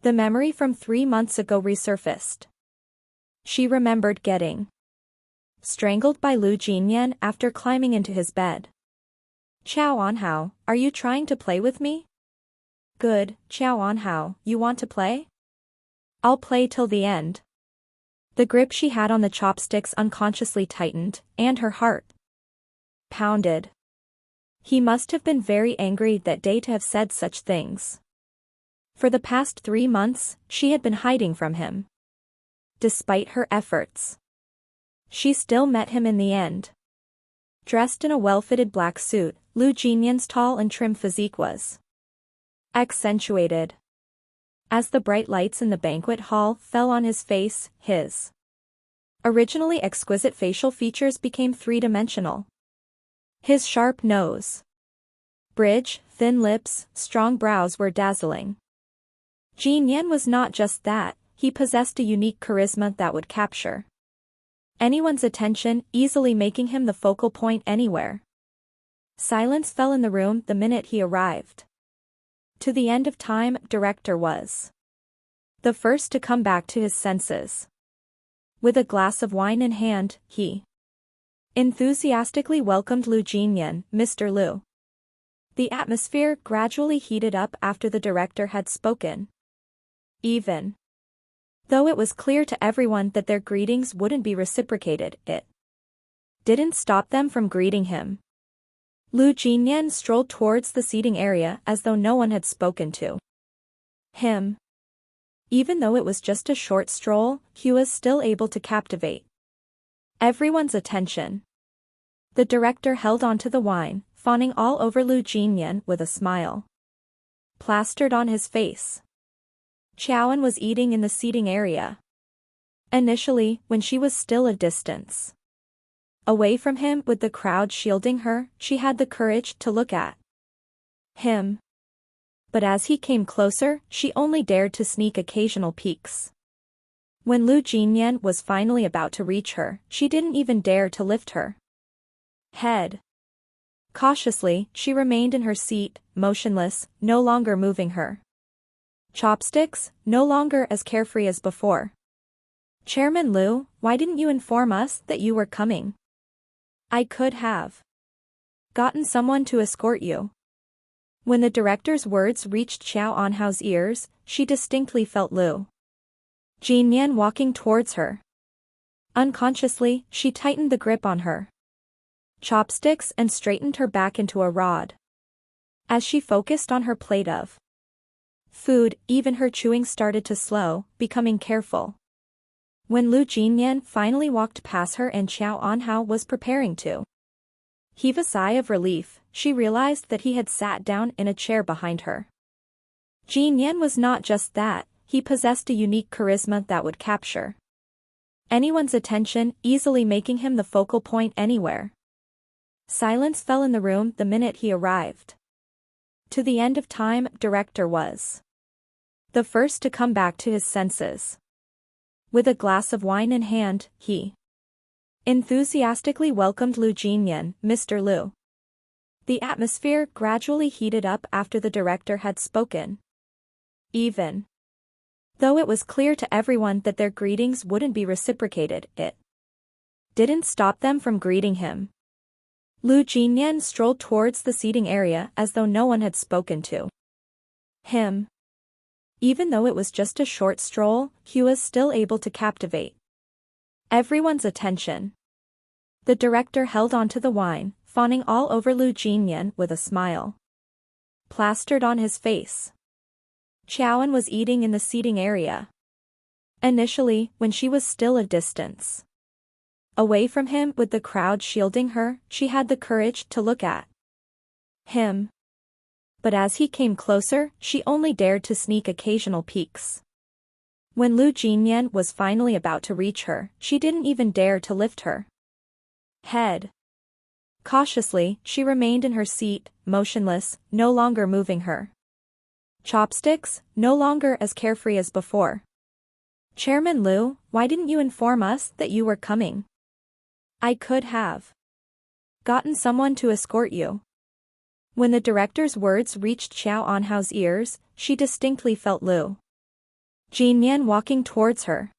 The memory from 3 months ago resurfaced. She remembered getting strangled by Lu Jinyan after climbing into his bed. Qiao Anhao, are you trying to play with me? Good, Qiao Anhao, you want to play? I'll play till the end. The grip she had on the chopsticks unconsciously tightened, and her heart pounded. He must have been very angry that day to have said such things. For the past 3 months, she had been hiding from him. Despite her efforts, she still met him in the end. Dressed in a well-fitted black suit, Lu Jinyan's tall and trim physique was accentuated. As the bright lights in the banquet hall fell on his face, his originally exquisite facial features became three-dimensional. His sharp nose, bridge, thin lips, strong brows were dazzling. Jinyan was not just that, he possessed a unique charisma that would capture anyone's attention, easily making him the focal point anywhere. Silence fell in the room the minute he arrived. To the end of time, director was the first to come back to his senses. With a glass of wine in hand, he enthusiastically welcomed Lu Jinyan, Mr. Lu. The atmosphere gradually heated up after the director had spoken. Even though it was clear to everyone that their greetings wouldn't be reciprocated, it didn't stop them from greeting him. Lu Jinyan strolled towards the seating area as though no one had spoken to him. Even though it was just a short stroll, he was still able to captivate everyone's attention. The director held onto the wine, fawning all over Lu Jinyan with a smile plastered on his face. Qiaoan was eating in the seating area. Initially, when she was still a distance away from him with the crowd shielding her, she had the courage to look at him. But as he came closer, she only dared to sneak occasional peeks. When Lu Jinyan was finally about to reach her, she didn't even dare to lift her head. Cautiously, she remained in her seat, motionless, no longer moving her chopsticks, no longer as carefree as before. Chairman Lu, why didn't you inform us that you were coming? I could have gotten someone to escort you. When the director's words reached Qiao Anhao's ears, she distinctly felt Lu Jinyan walking towards her. Unconsciously, she tightened the grip on her chopsticks and straightened her back into a rod. As she focused on her plate of food, even her chewing started to slow, becoming careful. When Lu Jinyan finally walked past her and Qiao Anhao was preparing to heave a sigh of relief, she realized that he had sat down in a chair behind her. Jinyan was not just that, he possessed a unique charisma that would capture anyone's attention, easily making him the focal point anywhere. Silence fell in the room the minute he arrived. To the end of time, director was the first to come back to his senses. With a glass of wine in hand, he enthusiastically welcomed Lu Jinyan, Mr. Lu. The atmosphere gradually heated up after the director had spoken. Even though it was clear to everyone that their greetings wouldn't be reciprocated, it didn't stop them from greeting him. Lu Jinyan strolled towards the seating area as though no one had spoken to him. Even though it was just a short stroll, he was still able to captivate everyone's attention. The director held onto the wine, fawning all over Lu Jinyan with a smile plastered on his face. Qiaoan was eating in the seating area. Initially, when she was still a distance away from him with the crowd shielding her, she had the courage to look at him. But as he came closer, she only dared to sneak occasional peeks. When Lu Jinyan was finally about to reach her, she didn't even dare to lift her head. Cautiously, she remained in her seat, motionless, no longer moving her chopsticks, no longer as carefree as before. Chairman Lu, why didn't you inform us that you were coming? I could have gotten someone to escort you. When the director's words reached Qiao Anhao's ears, she distinctly felt Lu Jinyan walking towards her.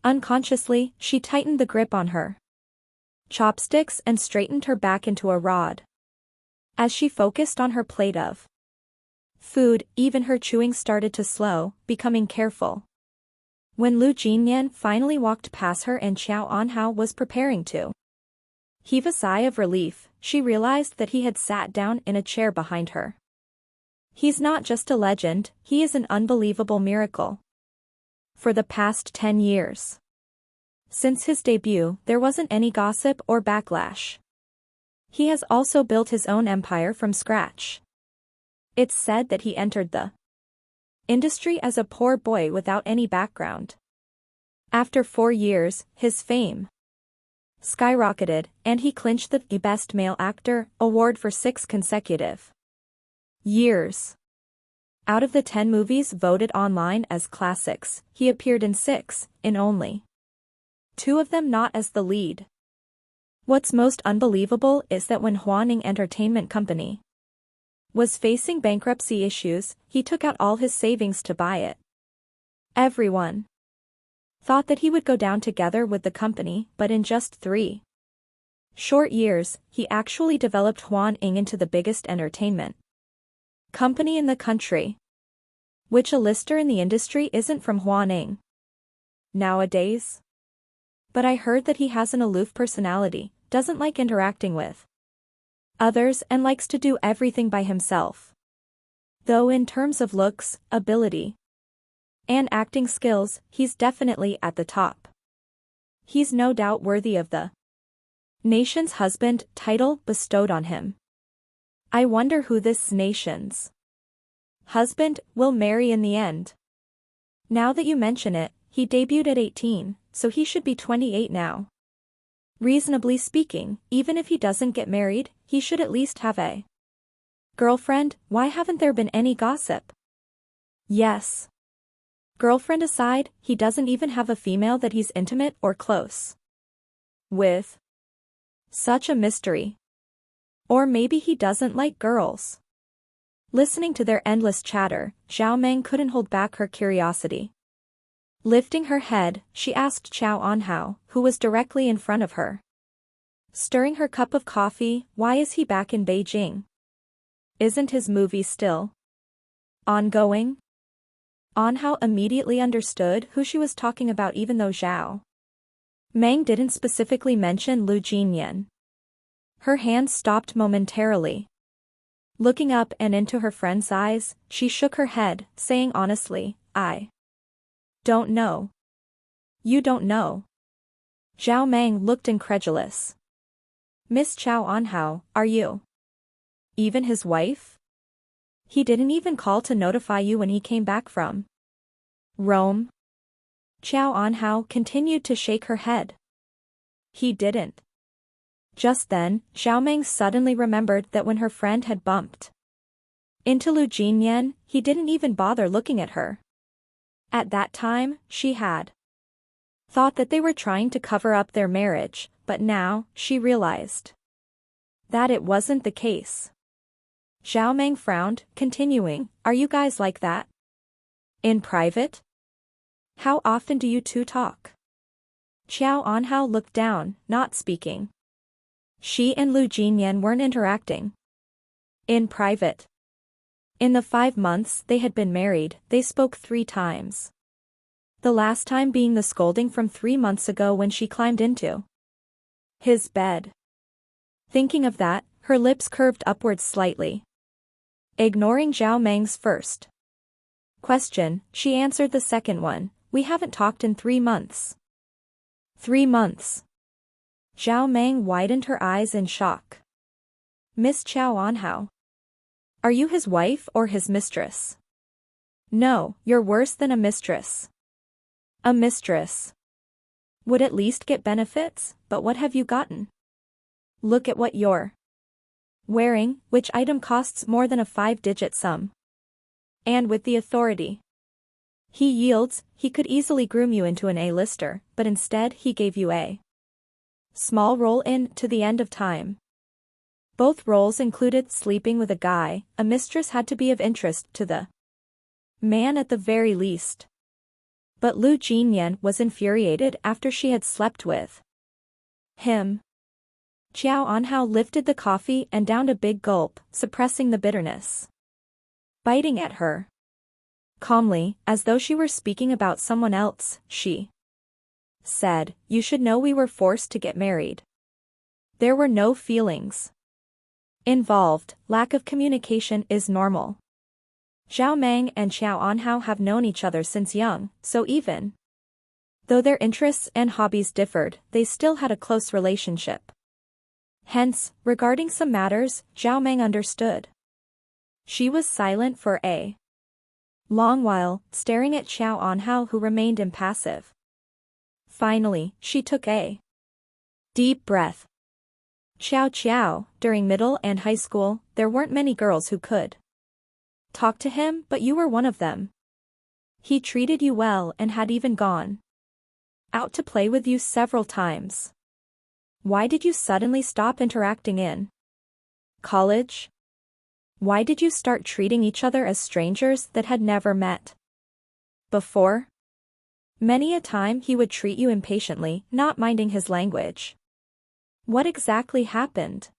Unconsciously, she tightened the grip on her chopsticks and straightened her back into a rod. As she focused on her plate of food, even her chewing started to slow, becoming careful. When Lu Jinyan finally walked past her and Xiao Anhao was preparing to heave a sigh of relief, she realized that he had sat down in a chair behind her. He's not just a legend, he is an unbelievable miracle. For the past 10 years. Since his debut, there wasn't any gossip or backlash. He has also built his own empire from scratch. It's said that he entered the industry as a poor boy without any background. After 4 years, his fame skyrocketed, and he clinched the Best Male Actor award for 6 consecutive years. Out of the 10 movies voted online as classics, he appeared in 6, in only 2 of them not as the lead. What's most unbelievable is that when Huaning Entertainment Company was facing bankruptcy issues, he took out all his savings to buy it. Everyone thought that he would go down together with the company, but in just 3 short years, he actually developed Huaning into the biggest entertainment company in the country. Which a lister in the industry isn't from Huaning nowadays. But I heard that he has an aloof personality, doesn't like interacting with others and likes to do everything by himself. Though in terms of looks, ability, and acting skills, he's definitely at the top. He's no doubt worthy of the nation's husband title bestowed on him. I wonder who this nation's husband will marry in the end. Now that you mention it, he debuted at 18, so he should be 28 now. Reasonably speaking, even if he doesn't get married, he should at least have a girlfriend. Why haven't there been any gossip? Yes. Girlfriend aside, he doesn't even have a female that he's intimate or close with. Such a mystery. Or maybe he doesn't like girls. Listening to their endless chatter, Zhao Meng couldn't hold back her curiosity. Lifting her head, she asked Xiao Anhao, who was directly in front of her. Stirring her cup of coffee, why is he back in Beijing? Isn't his movie still ongoing? Anhao immediately understood who she was talking about even though Zhao Meng didn't specifically mention Lu Jinyan. Her hand stopped momentarily. Looking up and into her friend's eyes, she shook her head, saying honestly, I don't know. You don't know? Zhao Meng looked incredulous. Miss Xiao Anhao, are you even his wife? He didn't even call to notify you when he came back from Rome? Xiao Anhao continued to shake her head. He didn't. Just then, Zhao Meng suddenly remembered that when her friend had bumped into Lu Jinyan, he didn't even bother looking at her. At that time, she had thought that they were trying to cover up their marriage, but now, she realized that it wasn't the case. Zhao Meng frowned, continuing, are you guys like that? In private? How often do you two talk? Xiao Anhao looked down, not speaking. She and Lu Jinyan weren't interacting. In private. In the 5 months they had been married, they spoke 3 times. The last time being the scolding from 3 months ago when she climbed into his bed. Thinking of that, her lips curved upwards slightly. Ignoring Zhao Meng's first question, she answered the second one, we haven't talked in 3 months. 3 months. Zhao Meng widened her eyes in shock. Miss Xiao Anhao. Are you his wife or his mistress? No, you're worse than a mistress. A mistress would at least get benefits, but what have you gotten? Look at what you're wearing, which item costs more than a 5-digit sum. And with the authority he yields, he could easily groom you into an A-lister, but instead he gave you a small role in To the End of Time. Both roles included sleeping with a guy. A mistress had to be of interest to the man at the very least. But Lu Jinyan was infuriated after she had slept with him. Xiao Anhao lifted the coffee and downed a big gulp, suppressing the bitterness. Biting at her. Calmly, as though she were speaking about someone else, she said, "You should know we were forced to get married. There were no feelings involved, lack of communication is normal. Zhao Meng and Xiao Anhao have known each other since young, so even though their interests and hobbies differed, they still had a close relationship. Hence, regarding some matters, Zhao Meng understood." She was silent for a long while, staring at Xiao Anhao, who remained impassive. Finally, she took a deep breath. Xiao, during middle and high school, there weren't many girls who could talk to him, but you were one of them. He treated you well and had even gone out to play with you several times. Why did you suddenly stop interacting in college? Why did you start treating each other as strangers that had never met before? Many a time he would treat you impatiently, not minding his language. What exactly happened?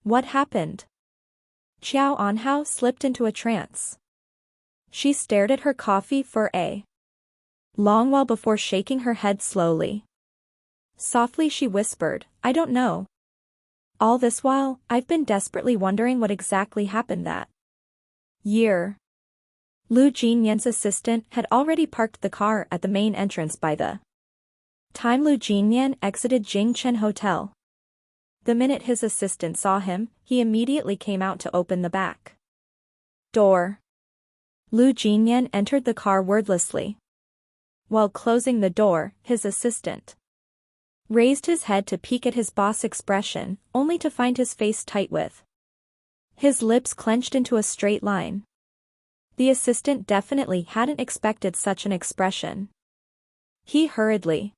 What happened? Xiao Anhao slipped into a trance. She stared at her coffee for a long while before shaking her head slowly. Softly she whispered, "I don't know. All this while, I've been desperately wondering what exactly happened that year." Lu Jinyan's assistant had already parked the car at the main entrance by the time Lu Jinyan exited Jingchen Hotel. The minute his assistant saw him, he immediately came out to open the back door. Lu Jinyan entered the car wordlessly. While closing the door, his assistant raised his head to peek at his boss' expression, only to find his face tight with his lips clenched into a straight line. The assistant definitely hadn't expected such an expression. He hurriedly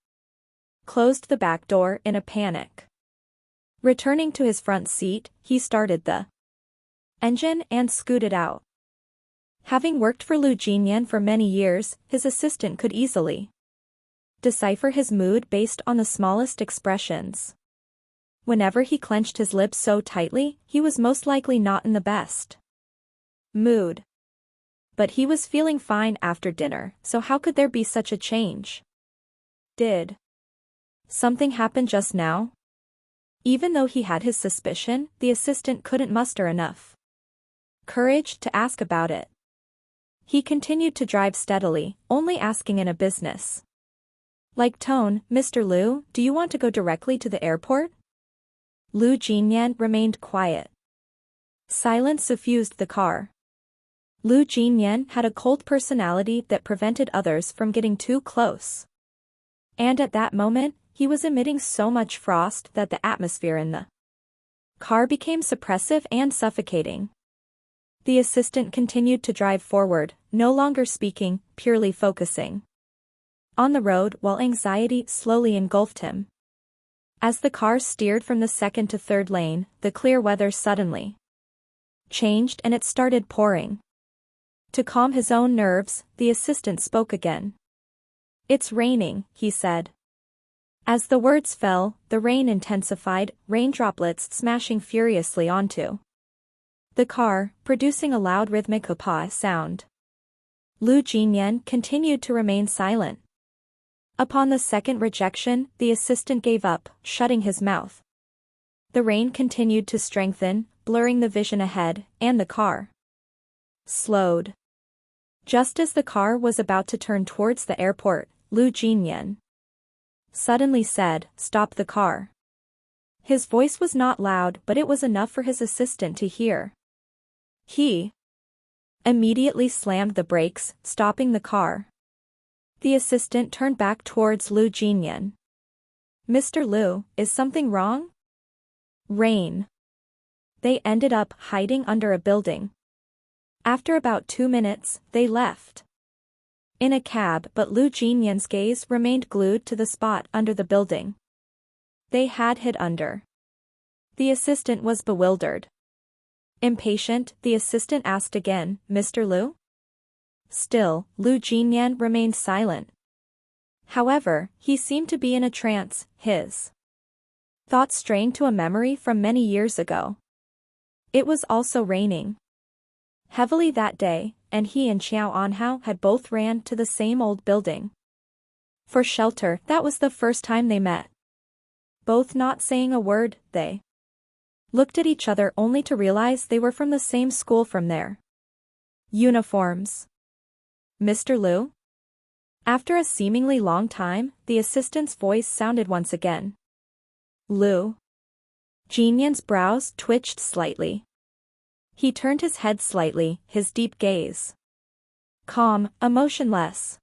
closed the back door in a panic. Returning to his front seat, he started the engine and scooted out. Having worked for Lu Jinyan for many years, his assistant could easily decipher his mood based on the smallest expressions. Whenever he clenched his lips so tightly, he was most likely not in the best mood. But he was feeling fine after dinner, so how could there be such a change? Did something happen just now? Even though he had his suspicion, the assistant couldn't muster enough courage to ask about it. He continued to drive steadily, only asking in a business like tone, "Mr. Liu, do you want to go directly to the airport?" Lu Jinyan remained quiet. Silence suffused the car. Lu Jinyan had a cold personality that prevented others from getting too close. And at that moment, he was emitting so much frost that the atmosphere in the car became suppressive and suffocating. The assistant continued to drive forward, no longer speaking, purely focusing on the road while anxiety slowly engulfed him. As the car steered from the second to third lane, the clear weather suddenly changed and it started pouring. To calm his own nerves, the assistant spoke again. "It's raining," he said. As the words fell, the rain intensified, rain droplets smashing furiously onto the car, producing a loud rhythmic "pa" sound. Lu Jinyan continued to remain silent. Upon the second rejection, the assistant gave up, shutting his mouth. The rain continued to strengthen, blurring the vision ahead, and the car slowed. Just as the car was about to turn towards the airport, Lu Jinyan suddenly said, "Stop the car." His voice was not loud, but it was enough for his assistant to hear. He immediately slammed the brakes, stopping the car. The assistant turned back towards Lu Jinyan. "Mr. Liu, is something wrong?" Rain. They ended up hiding under a building. After about 2 minutes, they left in a cab, but Lu Jinyan's gaze remained glued to the spot under the building they had hid under. The assistant was bewildered. Impatient, the assistant asked again, "Mr. Liu? Still, Lu Jinyan remained silent. However, he seemed to be in a trance, his thoughts straying to a memory from many years ago. It was also raining heavily that day, and he and Xiao Anhao had both ran to the same old building for shelter. That was the first time they met. Both not saying a word, they looked at each other only to realize they were from the same school from their uniforms. Mr. Liu? After a seemingly long time, the assistant's voice sounded once again. Liu. Jinyan's brows twitched slightly. He turned his head slightly, his deep gaze calm, emotionless.